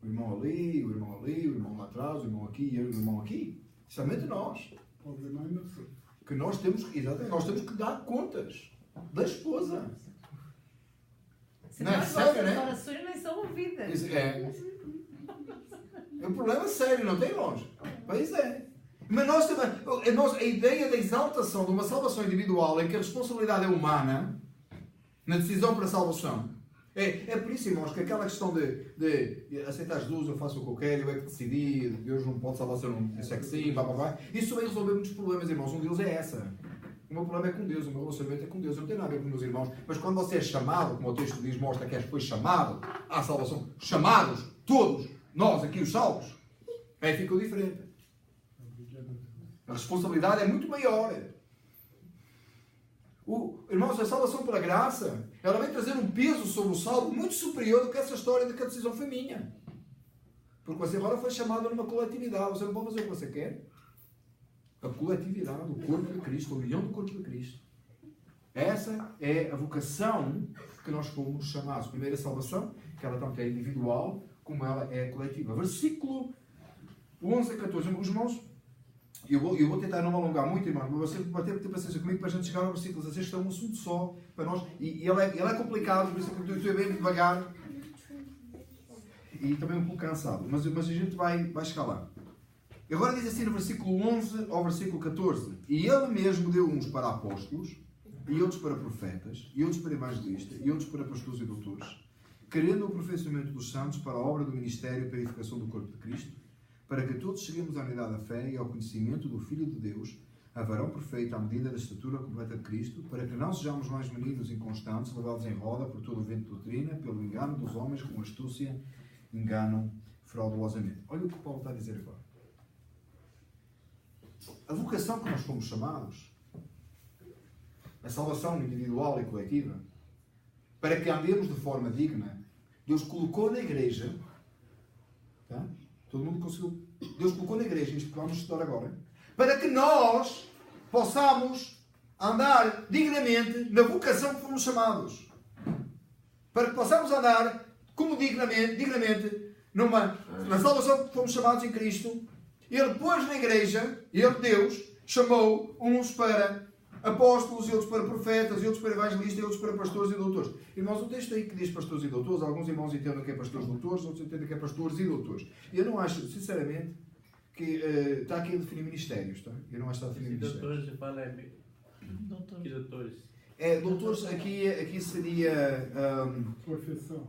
O irmão ali, o irmão ali, o irmão lá atrás, o irmão aqui e o irmão aqui. Somente nós. O problema é nosso. Que nós temos, exatamente, nós temos que dar contas da esposa. Se Não é nós sério, né? orações nem são ouvidas. Isso é um problema sério, não tem longe. Pois é. Mas nós também, a ideia da exaltação de uma salvação individual em que a responsabilidade é humana na decisão para a salvação. É por isso, irmãos, que aquela questão de aceitar Jesus, eu faço o que eu quero, eu é que decidi, Deus não pode salvar se eu não disser que sim, isso vai resolver muitos problemas, irmãos. Um deles é essa. O meu problema é com Deus, o meu relacionamento é com Deus, eu não tenho nada a ver com os meus irmãos. Mas quando você é chamado, como o texto diz, mostra que és depois chamado à salvação, chamados, todos, nós aqui os salvos, aí fica diferente. A responsabilidade é muito maior. Irmãos, a salvação pela graça, ela vem trazer um peso sobre o salvo muito superior do que essa história de que a decisão foi minha. Porque você agora foi chamado numa coletividade, você não pode fazer o que você quer. A coletividade, o corpo de Cristo, a união do corpo de Cristo. Essa é a vocação que nós fomos chamados. Primeiro, a salvação, que ela tanto é individual, como ela é coletiva. Versículo 11 a 14. Os irmãos, eu vou tentar não me alongar muito, irmão, mas você vai ter paciência comigo para a gente chegar ao versículo 16, que é um assunto só para nós. E ele é complicado, por isso que eu estou bem devagar. E também um pouco cansado. Mas a gente vai chegar lá. Agora diz assim no versículo 11 ao versículo 14. E ele mesmo deu uns para apóstolos, e outros para profetas, e outros para evangelistas, e outros para pastores e doutores, querendo o aperfeiçoamento dos santos para a obra do ministério e para a edificação do corpo de Cristo, para que todos cheguemos à unidade da fé e ao conhecimento do Filho de Deus, a varão perfeito à medida da estatura completa de Cristo, para que não sejamos mais meninos inconstantes, levados em roda por todo o vento de doutrina, pelo engano dos homens, com astúcia, enganam fraudulosamente. Olha o que Paulo está a dizer agora. A vocação que nós fomos chamados, a salvação individual e coletiva, para que andemos de forma digna, Deus colocou na igreja, tá? Todo mundo conseguiu, Deus colocou na igreja, isto que vamos estudar agora, para que nós possamos andar dignamente na vocação que fomos chamados. Para que possamos andar como dignamente na salvação que fomos chamados em Cristo. Ele pôs na igreja, Deus, chamou uns para apóstolos, e outros para profetas, e outros para evangelistas, e outros para pastores e doutores. Irmãos, o texto aí que diz pastores e doutores, alguns irmãos entendem que é pastores e doutores, outros entendem que é pastores e doutores. Eu não acho, sinceramente, que está aqui a definir ministérios. Tá? Eu não acho que está a definir ministérios. Doutores, você fala que doutores? Doutores aqui seria... Profissão.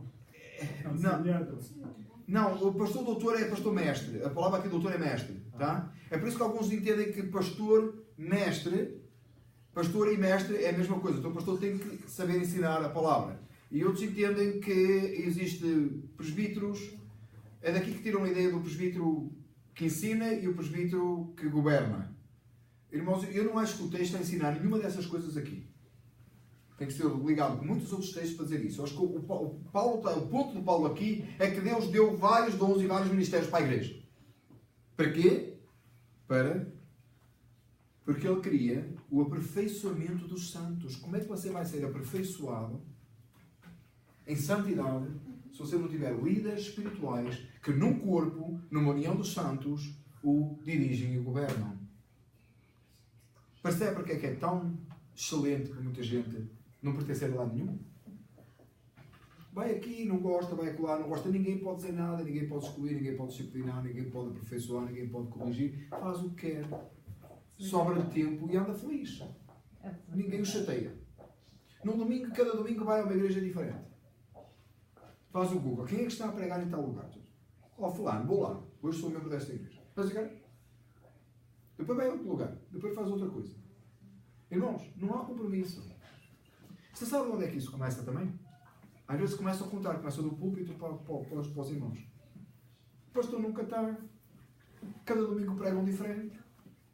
Não, o pastor doutor é pastor mestre. A palavra aqui doutor é mestre. Tá? É por isso que alguns entendem que pastor e mestre é a mesma coisa. Então o pastor tem que saber ensinar a palavra. E outros entendem que existe presbíteros. É daqui que tiram a ideia do presbítero que ensina e o presbítero que governa. Irmãos, eu não acho que o texto está a ensinar nenhuma dessas coisas aqui. Tem que ser ligado com muitos outros textos para dizer isso. Eu acho que o ponto do Paulo aqui é que Deus deu vários dons e vários ministérios para a igreja. Para quê? Porque Ele queria o aperfeiçoamento dos santos. Como é que você vai ser aperfeiçoado em santidade se você não tiver líderes espirituais que num corpo, numa união dos santos, o dirigem e o governam? Percebe porque é que é tão excelente para muita gente não pertencer a lado nenhum? Vai aqui, não gosta, vai acolá, não gosta. Ninguém pode dizer nada, ninguém pode excluir, ninguém pode disciplinar, ninguém pode aperfeiçoar, ninguém pode corrigir. Faz o que quer. Sobra de tempo e anda feliz. Ninguém o chateia. Num domingo, cada domingo vai a uma igreja diferente. Faz o Google. Quem é que está a pregar em tal lugar? Fulano, vou lá. Hoje sou membro desta igreja. Faz o quê? Depois vai a outro lugar. Depois faz outra coisa. Irmãos, não há compromisso. Você sabe onde é que isso começa também? Às vezes começa a contar. Começa do púlpito para os irmãos. O pastor nunca está. Cada domingo pregam diferente.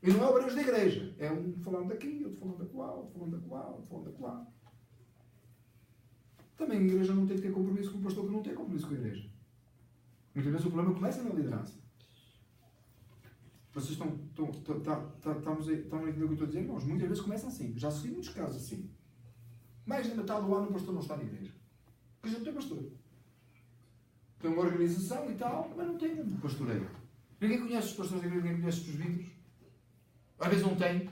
E não é obreiros da igreja. É um falando daqui, outro falando daquela, outro falando daquela, outro falando daquela. Também a igreja não tem que ter compromisso com o pastor que não tem compromisso com a igreja. Muitas vezes o problema começa na liderança. Vocês estão a entender o que eu estou a dizer? Irmãos, muitas vezes começa assim. Já sofri muitos casos assim. Mais de metade do ano o pastor não está na igreja. Porque não tem pastor. Tem uma organização e tal, mas não tem um pastoreio. Ninguém conhece os pastores da igreja, ninguém conhece os presbíteros. Às vezes não tem.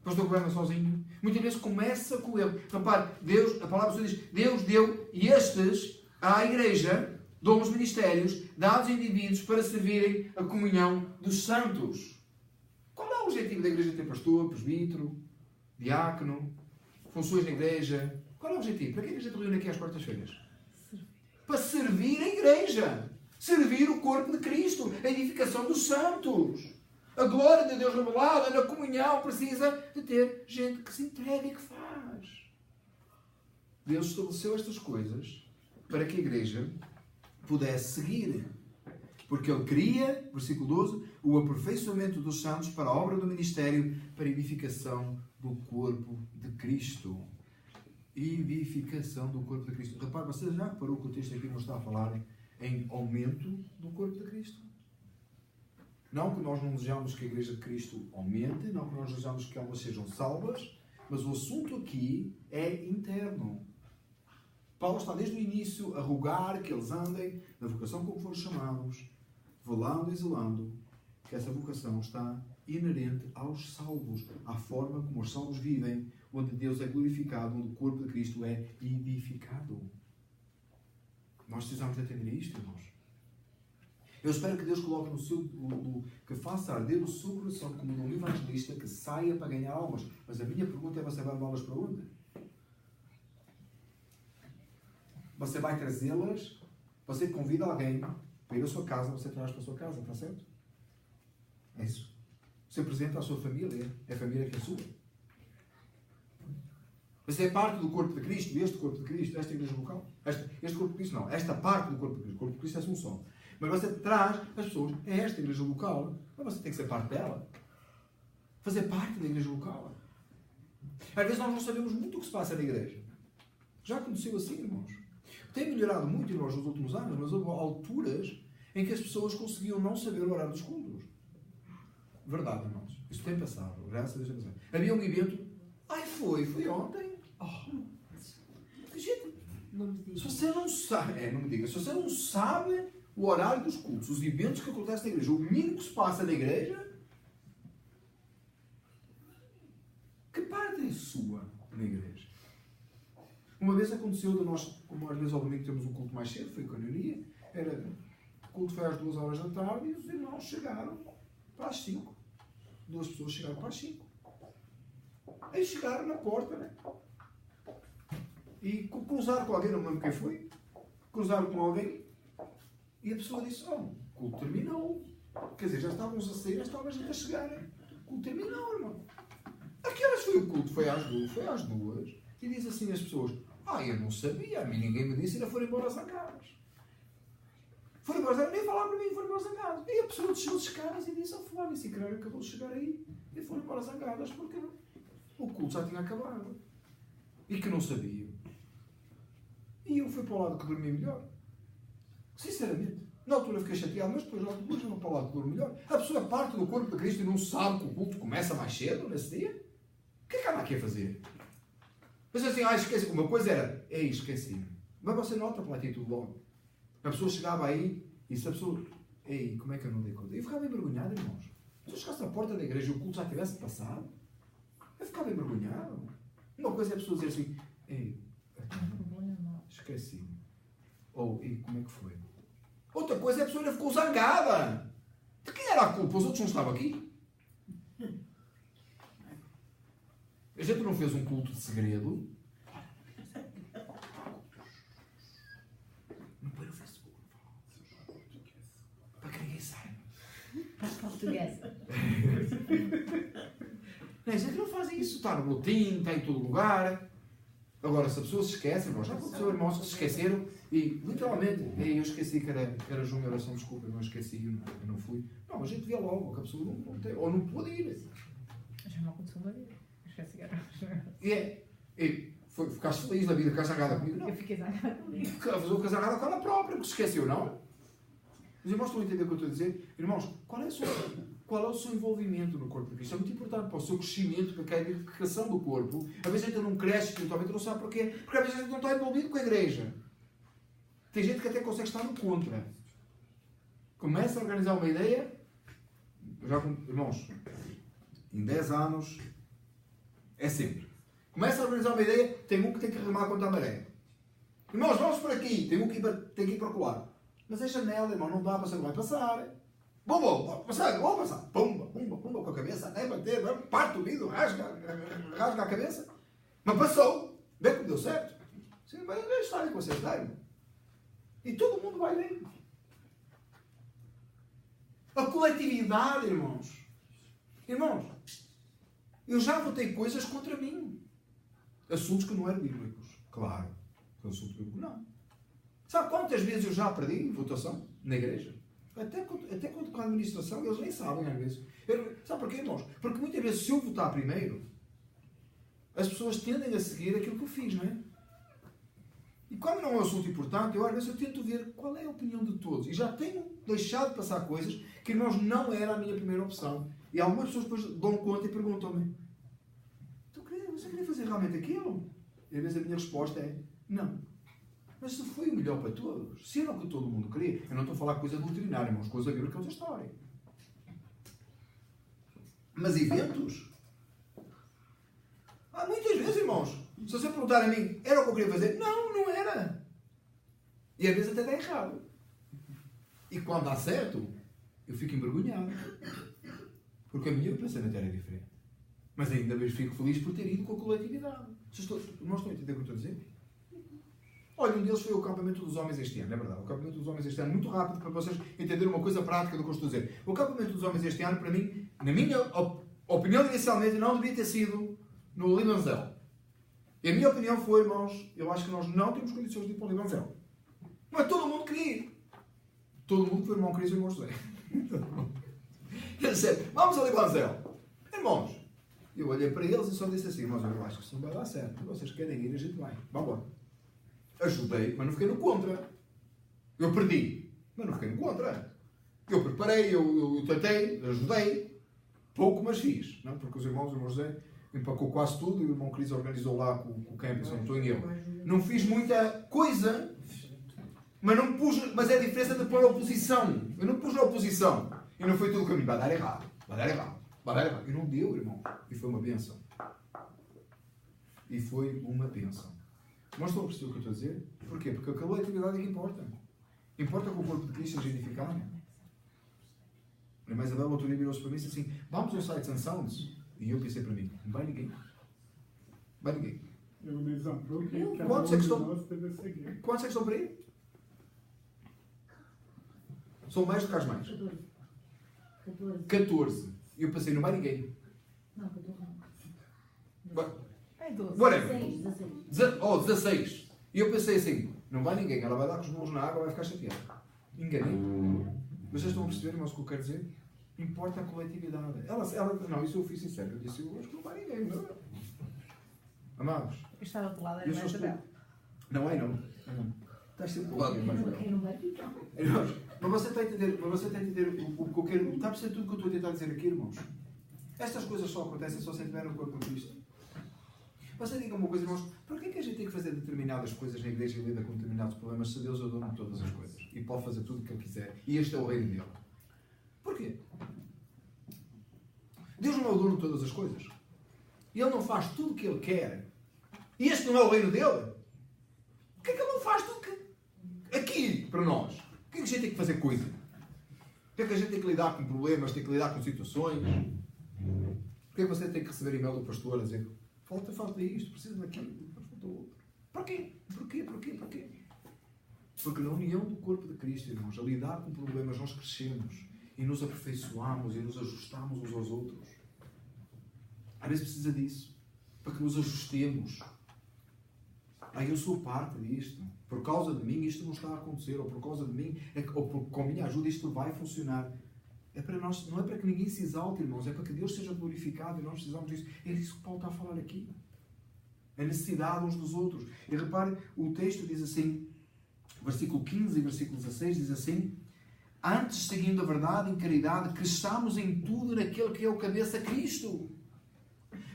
O pastor governa sozinho. Muitas vezes começa com ele. Repare, Deus, a palavra do Senhor diz, Deus deu, e estes, à igreja, dão os ministérios, dados a indivíduos para servirem a comunhão dos santos. Qual é o objetivo da igreja ter pastor, presbítero, diácono, funções na igreja? Qual é o objetivo? Para que a igreja te reúne aqui às quartas-feiras? Para servir a igreja. Servir o corpo de Cristo. A edificação dos santos. A glória de Deus revelada na comunhão precisa de ter gente que se entrega e que faz. Deus estabeleceu estas coisas para que a igreja pudesse seguir. Porque Ele queria, versículo 12, o aperfeiçoamento dos santos para a obra do ministério, para a edificação do corpo de Cristo. Edificação do corpo de Cristo. Repare, você já reparou que o texto aqui não está a falar em aumento do corpo de Cristo? Não que nós não desejamos que a igreja de Cristo aumente, não que nós desejamos que elas sejam salvas, mas o assunto aqui é interno. Paulo está desde o início a rogar que eles andem na vocação como foram chamados, velando e zelando, que essa vocação está inerente aos salvos, à forma como os salvos vivem, onde Deus é glorificado, onde o corpo de Cristo é edificado. Nós precisamos de entender isto, irmãos. Eu espero que Deus coloque que faça arder o seu coração como um evangelista que saia para ganhar almas. Mas a minha pergunta é: você vai levá-las para onde? Você vai trazê-las? Você convida alguém para ir à sua casa, você traz para a sua casa, está certo? É isso. Você apresenta à sua família, é a família que é sua. Você é parte do corpo de Cristo, este corpo de Cristo, esta igreja local. Este corpo de Cristo não, esta parte do corpo de Cristo. O corpo de Cristo é um só. Mas você traz as pessoas a esta igreja local, mas você tem que ser parte dela. Fazer parte da igreja local. Às vezes nós não sabemos muito o que se passa na igreja. Já aconteceu assim, irmãos. Tem melhorado muito, irmãos, nos últimos anos, mas houve alturas em que as pessoas conseguiam não saber o horário dos cultos. Verdade, irmãos. Isso tem passado. Graças a Deus tem passado. Havia um evento. Foi ontem. Gente, se você não sabe, não me diga, se você não sabe o horário dos cultos, os eventos que acontecem na igreja, o mínimo que se passa na igreja, que parte é sua na igreja? Uma vez aconteceu de nós, como às vezes ao domingo temos um culto mais cedo, foi canhonia, o culto foi às 2 horas da tarde e os irmãos chegaram para as 5. 2 pessoas chegaram para as 5. Aí chegaram na porta, né? E cruzaram com alguém, não me lembro quem foi, cruzaram com alguém e a pessoa disse: o culto terminou. Quer dizer, já estávamos a sair, já estava a gente a chegar. Né? O culto terminou, irmão. A que horas foi o culto? Foi às 2. Foi às 2. E diz assim as pessoas: eu não sabia, a mim ninguém me disse, ainda foram embora zangadas. Foram embora zangadas, nem falaram para mim, foram embora zangadas. E a pessoa desceu as escadas e disse: fulano, esse crânio acabou de chegar aí. E foram embora zangadas, porque o culto já tinha acabado. E que não sabiam. E eu fui para o lado que dormi melhor. Sinceramente. Na altura fiquei chateado, mas depois já vou para o lado que dormi melhor. A pessoa parte do corpo de Cristo e não sabe que o culto começa mais cedo nesse dia. O que é que anda aqui a fazer? Mas assim, esqueci. Uma coisa era, esqueci-me. Mas você nota pela atitude logo. A pessoa chegava aí e se a pessoa, como é que eu não dei conta? Eu ficava envergonhado, irmãos. Se eu chegasse à porta da igreja e o culto já tivesse passado, eu ficava envergonhado. Uma coisa é a pessoa dizer assim, esqueci-me. Ou, como é que foi? Outra coisa é a pessoa ainda ficou zangada. De quem era a culpa? Os outros não estavam aqui? A gente não fez um culto de segredo. Não põe no Facebook. Para que ninguém saiba. Para português. A gente não faz isso. Está no boletim, está em todo lugar. Agora, se a pessoa se esquece, nós já aconteceu irmãos que se esqueceram e, literalmente, eu esqueci que era junho de oração, desculpa, eu não esqueci, eu não fui. Não, a gente vê logo que a pessoa não tem, ou não pôde ir. Já não aconteceu uma vez. Esqueci que E ficaste feliz da vida, ficaste zangada comigo? Não. Eu fiquei zangada comigo. Fiquei zangada com ela própria, porque se esqueceu, não? Os irmãos estão a entender o que eu estou a dizer? Irmãos, qual qual é o seu envolvimento no corpo de Cristo. É muito importante para o seu crescimento, para a edificação do corpo. Às vezes a gente não cresce espiritualmente, não sabe porquê. Porque às vezes a gente não está envolvido com a igreja. Tem gente que até consegue estar no contra. Começa a organizar uma ideia. Irmãos, em 10 anos é sempre. Começa a organizar uma ideia, tem um que tem que remar contra a maré. Irmãos, vamos por aqui. Tem um que tem que ir para o colar. Mas a janela, irmão, não dá, você não vai passar. Vou passar. Pumba, com a cabeça, até bater, parte o vidro, rasga a cabeça. Mas passou. Bem que deu certo. Sim, mas é a história que vocês têm. E todo mundo vai bem. A coletividade, irmãos. Irmãos, eu já votei coisas contra mim. Assuntos que não eram bíblicos. Claro. Assunto bíblico, não. Sabe quantas vezes eu já perdi votação na igreja? Até com a administração, eles nem sabem às vezes. Sabe porquê, irmãos? Porque muitas vezes, se eu votar primeiro, as pessoas tendem a seguir aquilo que eu fiz, não é? E quando não é um assunto importante, às vezes eu tento ver qual é a opinião de todos. E já tenho deixado de passar coisas que, irmãos, não era a minha primeira opção. E algumas pessoas depois dão conta e perguntam-me: você queria fazer realmente aquilo? E às vezes a minha resposta é: não. Mas se foi o melhor para todos, se era o que todo mundo queria, eu não estou a falar coisa doutrinária, irmãos, coisa bíblica é outra história. Mas eventos? Muitas vezes, irmãos, se você perguntar a mim, era o que eu queria fazer? Não, não era. E às vezes até dá errado. E quando dá certo, eu fico envergonhado. Porque a minha pensamento era diferente. Mas ainda bem fico feliz por ter ido com a coletividade. Nós estão a entender o que eu estou a dizer? Olha, um deles foi o acampamento dos homens este ano, é verdade. O acampamento dos homens este ano, muito rápido para vocês entenderem uma coisa prática do que eu estou a dizer. O acampamento dos homens este ano, para mim, na minha opinião inicialmente, não devia ter sido no Limanzel. E a minha opinião foi, irmãos, eu acho que nós não temos condições de ir para o Limanzel. Mas todo mundo queria ir. Todo mundo que foi irmão Cris e irmão José. Ele disse: vamos ao Limanzel. Irmãos, eu olhei para eles e só disse assim: irmãos, eu acho que isso não vai dar certo. Vocês querem ir, a gente vai. Vamos embora. Ajudei, mas não fiquei no contra. Eu perdi, mas não fiquei no contra. Eu preparei, eu tentei, ajudei. Pouco, mas fiz. Não? Porque os irmãos, o irmão José empacou quase tudo e o irmão Cris organizou lá com o campus, não estou em erro. Não fiz muita coisa, mas não pus. Mas é a diferença de pôr a oposição. Eu não pus na oposição. E não foi tudo caminho. Vai dar errado. Vai dar errado. Vai dar errado. E não deu, irmão. E foi uma bênção. E foi uma bênção. Mas estão a perceber o que eu estou a dizer? Porquê? Porque a coletividade é que importa. Importa que o corpo de Cristo seja edificado. A irmã Isabel, outro dia, virou-se para mim e disse assim: vamos ao Sights and Sounds? E eu pensei para mim: não vai ninguém. Vai ninguém. Eu me exemplo que quantos é que estão? nós deve seguir. Quantos é que estão para ir? São mais do que as mais. 14. E eu pensei: não vai ninguém. Não, 14 não. É 12. Whatever. 16. E eu pensei assim: não vai ninguém. Ela vai dar com os bolos na água e vai ficar chateada. Enganei. Mas vocês estão a perceber, irmãos, o que eu quero dizer? Importa a coletividade. Não, isso eu fui sincero. Eu disse: eu acho que não vai ninguém. Não. Amados. Eu estava do lado da irmã Isabel. Não é, não. Estás sempre do lado da irmã Isabel. Irmãos, mas você está a entender o que eu quero. Está a perceber tudo o que eu estou a tentar dizer aqui, irmãos? Estas coisas só acontecem só se estiver no corpo de Cristo. Você diga uma coisa, irmãos: por que é que a gente tem que fazer determinadas coisas na igreja e lida com determinados problemas se Deus é o dono de todas as coisas? E pode fazer tudo o que Ele quiser. E este é o reino dele. Porquê? Deus não é o dono de todas as coisas. E Ele não faz tudo o que Ele quer. E este não é o reino dele? Porquê é que Ele não faz tudo que... aqui, para nós? Porquê é que a gente tem que fazer coisa? Porquê é que a gente tem que lidar com problemas, tem que lidar com situações? Porquê é que você tem que receber e-mail do pastor a dizer: falta isto, precisa daquilo, falta outro? Porquê? Porque na união do corpo de Cristo, irmãos, a lidar com problemas, nós crescemos e nos aperfeiçoamos e nos ajustamos uns aos outros. Às vezes precisa disso, para que nos ajustemos. Eu sou parte disto. Por causa de mim isto não está a acontecer, ou por causa de mim, ou com a minha ajuda isto vai funcionar. É para nós, não é para que ninguém se exalte, irmãos, é para que Deus seja glorificado e nós precisamos disso. É isso que Paulo está a falar aqui. A necessidade uns dos outros. E repare, o texto diz assim, versículo 15 e versículo 16 diz assim: Antes, seguindo a verdade em caridade, cresçamos em tudo naquele que é o cabeça Cristo.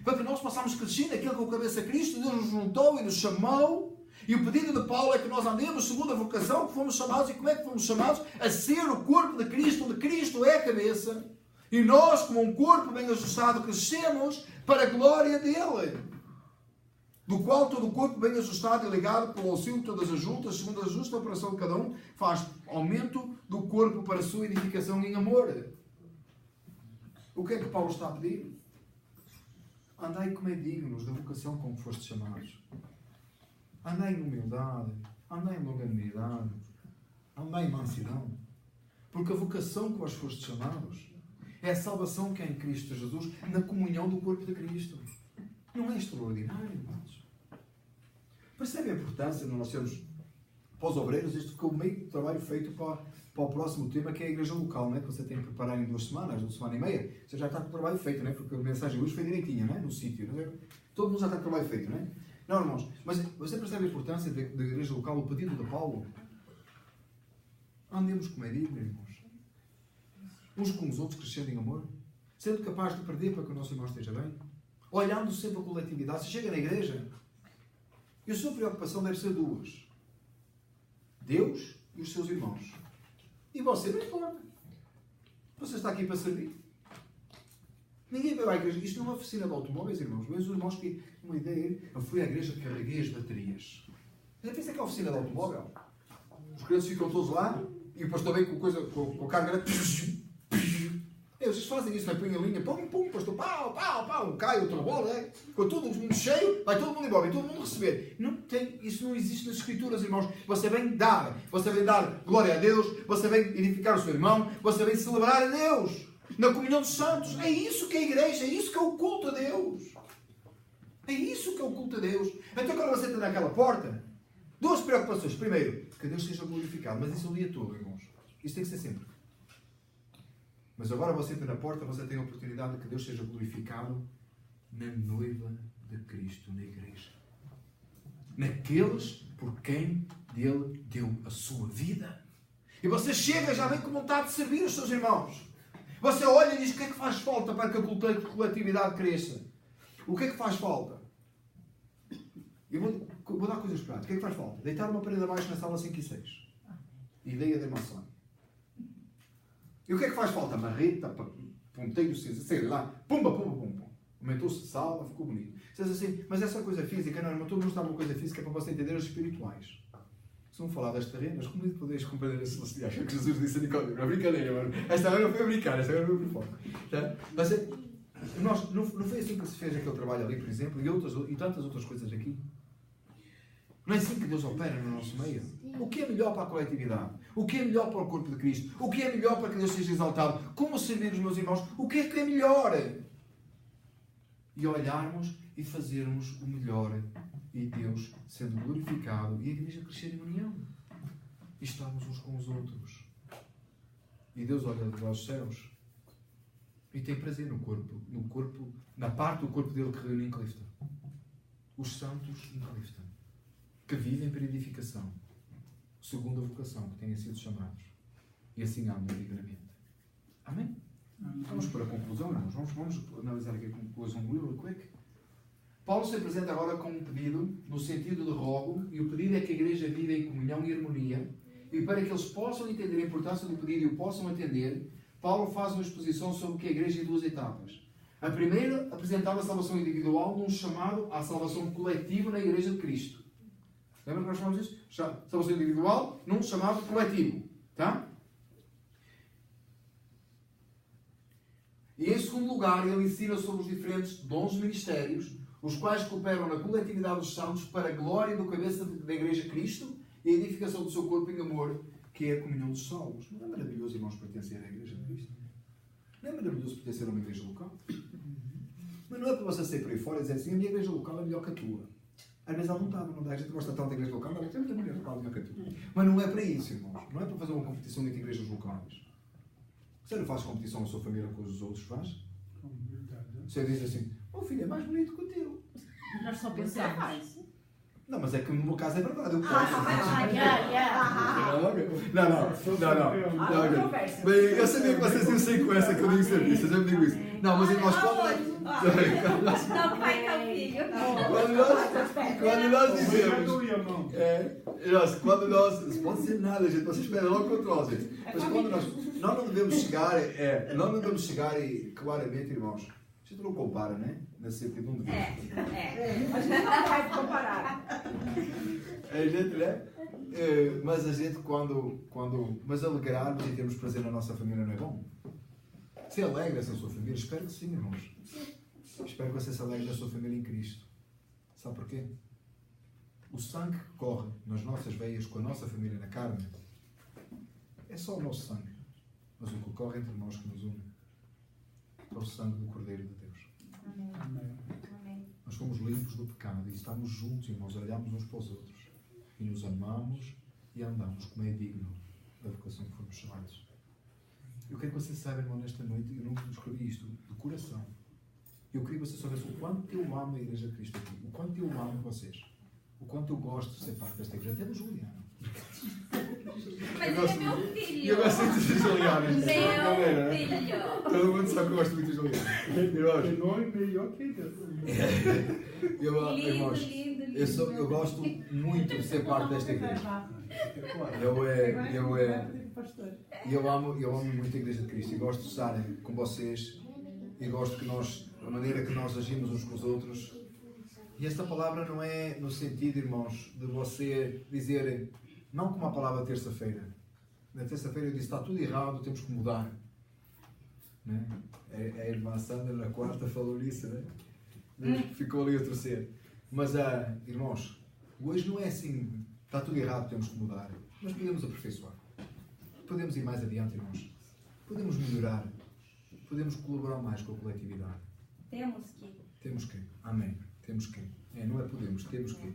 Para que nós possamos crescer naquele que é o cabeça Cristo, Deus nos juntou e nos chamou. E o pedido de Paulo é que nós andemos segundo a vocação que fomos chamados. E como é que fomos chamados? A ser o corpo de Cristo, onde Cristo é a cabeça. E nós, como um corpo bem ajustado, crescemos para a glória dele. Do qual todo o corpo bem ajustado e ligado pelo auxílio de todas as juntas, segundo a justa operação de cada um, faz aumento do corpo para a sua edificação em amor. O que é que Paulo está a pedir? Andai como é dignos da vocação como foste chamados. Andai em humildade, andai em longanimidade, andai em mansidão. Porque a vocação que vós fostes chamados é a salvação que há em Cristo Jesus, na comunhão do corpo de Cristo. Não é extraordinário, irmãos? Percebe a importância de nós sermos, para os obreiros, isto ficou meio de trabalho feito para o próximo tema, que é a igreja local, não é? Que você tem que preparar em 2 semanas, 1 semana e meia. Você já está com o trabalho feito, não é? Porque a mensagem hoje foi direitinha, não é? No sítio, não é? Todo mundo já está com o trabalho feito, não é? Não, irmãos, mas você percebe a importância da igreja local, o pedido de Paulo? Andemos como é digno, irmãos. Uns com os outros, crescendo em amor. Sendo capaz de perder para que o nosso irmão esteja bem. Olhando sempre a coletividade. Se chega na igreja, e a sua preocupação deve ser 2. Deus e os seus irmãos. E você não importa. Você está aqui para servir. Ninguém vai à igreja. Isto não é uma oficina de automóveis, irmãos. Mas os irmãos que... Uma ideia, eu fui à igreja, carreguei as baterias. Mas pensa que é a oficina de automóvel. Os crianças ficam todos lá e o pastor vem com a carga grande. Eles fazem isso, põem a linha, pum, pum, pastor, pau, pau, pau, cai outra bola, é? Com todo mundo cheio, vai todo mundo embora, vai todo mundo receber. Isso não existe nas Escrituras, irmãos. Você vem dar glória a Deus, você vem edificar o seu irmão, você vem celebrar a Deus, na comunhão dos santos. É isso que é a igreja, é isso que é o culto a Deus. É isso que é o culto a Deus. Então quando você entra naquela porta, 2 preocupações. Primeiro, que Deus seja glorificado, mas isso é o dia todo, irmãos. Isso tem que ser sempre. Mas agora você entra na porta, você tem a oportunidade de que Deus seja glorificado na noiva de Cristo, na igreja. Naqueles por quem Ele deu a sua vida. E você chega, já vem com vontade de servir os seus irmãos. Você olha e diz: o que é que faz falta para que a coletividade cresça? O que é que faz falta? Eu vou dar coisas práticas. O que é que faz falta? Deitar uma parede abaixo na sala 5 e 6. Ideia de maçã. E o que é que faz falta? Marreta, ponteiro, sei lá, pumba, pumba, pumba. Aumentou-se a sala, ficou bonito. Vocês assim, mas essa coisa física, não, irmão, todo mundo está uma coisa física para você entender as espirituais. Se não falar das terrenas, como é que podeis compreender as celestiais? É o que Jesus disse a Nicodemo. Não é brincadeira, mano. Esta agora não foi a brincar, esta agora foi por fora. Tá? Mas não foi assim que se fez aquele trabalho ali, por exemplo, e tantas outras coisas aqui. Não é assim que Deus opera no nosso meio? O que é melhor para a coletividade? O que é melhor para o corpo de Cristo? O que é melhor para que Deus seja exaltado? Como servir os meus irmãos? O que é melhor? E olharmos e fazermos o melhor. E Deus sendo glorificado e a igreja crescer em união. E estarmos uns com os outros. E Deus olha aos céus e tem prazer no corpo, na parte do corpo dele que reúne em Clifton. Os santos em Clifton, que vivem para edificação, segundo a vocação que tenham sido chamados. E assim andam dignamente. Amém? Vamos para a conclusão, irmãos. Vamos analisar aqui a conclusão really quick. Paulo se apresenta agora com um pedido, no sentido de rogo, e o pedido é que a igreja viva em comunhão e harmonia, e para que eles possam entender a importância do pedido e o possam atender, Paulo faz uma exposição sobre o que é a igreja em 2 etapas. A primeira, apresentava a salvação individual num chamado à salvação coletiva na igreja de Cristo. Lembra que nós falamos disso? Salvação individual num chamado coletivo. Tá? E em segundo lugar, ele ensina sobre os diferentes dons ministérios, os quais cooperam na coletividade dos santos para a glória do cabeça da igreja Cristo e a edificação do seu corpo em amor, que é a comunhão dos salvos. Não é maravilhoso, irmãos, pertencer à igreja de Cristo? Não é maravilhoso pertencer a uma igreja local? Mas não é para você sair por aí fora e dizer assim: a minha igreja local é melhor que a tua. Às vezes à vontade, não dá. A gente gosta tanto da igreja local, mas a minha igreja local é melhor que a tua. Mas não é para isso, irmãos. Não é para fazer uma competição entre igrejas locais. Você não faz competição na sua família com os outros, faz? Você diz assim: o filho é mais bonito que o teu. Nós só pensamos. Não, mas é que no meu caso é verdade. Eu posso. Não. Bem, eu sabia que vocês iam sair com essa que eu digo serviço, eu sempre digo isso. Não, mas nós Não, pai, não, filho. quando nós dizemos. Quando nós. Não pode dizer nada, gente, vocês esperam logo contra gente. Mas quando nós não devemos chegar, nós não devemos chegar e, claramente, irmãos, a gente não compara, né? Nesse sentido, não devemos. A gente não vai comparar. A gente, né? Mas a gente, mas alegrarmos e termos prazer na nossa família não é bom? Se alegra-se a sua família? Espero que sim, irmãos. Espero que você se alegre da sua família em Cristo. Sabe porquê? O sangue que corre nas nossas veias com a nossa família na carne é só o nosso sangue. Mas o que corre entre nós que nos une é o sangue do Cordeiro de Deus. Amém. Nós fomos limpos do pecado e estamos juntos, irmãos, olhamos uns para os outros e nos amamos e andamos como é digno da vocação que fomos chamados. Eu quero que você saiba, irmão, nesta noite, eu não escrevi isto de coração. Eu queria que você soubesse o quanto eu amo a Igreja de Cristo aqui, o quanto eu amo vocês, o quanto eu gosto de ser parte desta igreja, até do Juliano. Mas ele é meu filho. Eu gosto muito de Juliano. Meu filho. Todo mundo sabe que eu gosto muito de Juliano. Que nome melhor que Deus. Irmãos, eu gosto muito de ser parte desta igreja. Eu amo muito a Igreja de Cristo e gosto de estar com vocês e gosto que a maneira que nós agimos uns com os outros. E esta palavra não é no sentido, irmãos, de você dizer, não como a palavra terça-feira. Na terça-feira eu disse, está tudo errado, temos que mudar. Né? A irmã Sandra na quarta falou isso, né? Ficou ali a torcer. Mas, irmãos, hoje não é assim, está tudo errado, temos que mudar. Mas podemos aperfeiçoar. Podemos ir mais adiante, irmãos. Podemos melhorar. Podemos colaborar mais com a coletividade. Temos que. Amém. Temos que. Não é podemos, temos que.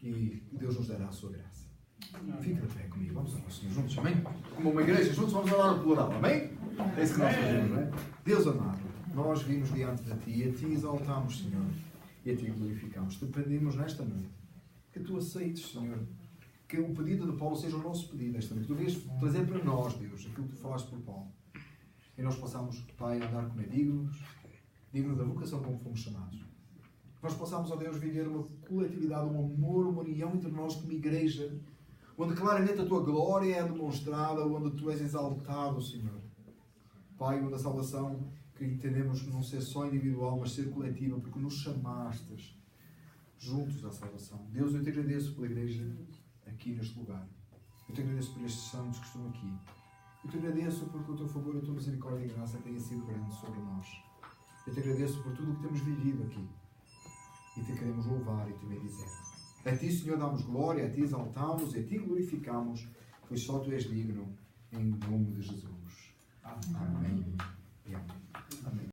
E Deus nos dará a sua graça. Fica de pé comigo. Vamos orar ao Senhor juntos, amém? Como uma igreja, juntos vamos orar no plural, amém? É isso que nós fazemos, não é? Deus amado, nós vimos diante de Ti e a Ti exaltamos, Senhor, e a Ti glorificamos. Te pedimos nesta noite que Tu aceites, Senhor, que o pedido de Paulo seja o nosso pedido esta noite. Que Tu venhas trazer para nós, Deus, aquilo que Tu falaste por Paulo. E nós possamos, Pai, andar como é dignos da vocação como fomos chamados. Que nós possamos, ó Deus, viver uma coletividade, um amor, uma união entre nós como igreja, onde claramente a Tua glória é demonstrada, onde Tu és exaltado, Senhor. Pai, onde a salvação, que entendemos não ser só individual, mas ser coletiva, porque nos chamastes juntos à salvação. Deus, eu Te agradeço pela igreja aqui neste lugar. Eu Te agradeço por estes santos que estão aqui. Eu Te agradeço porque o Teu favor, a Tua misericórdia e graça tenha sido grande sobre nós. Eu Te agradeço por tudo o que temos vivido aqui. E Te queremos louvar e Te bendizer. A Ti, Senhor, damos glória, a Ti exaltamos e a Ti glorificamos, pois só Tu és digno, em nome de Jesus. Amém. E amém. Amém.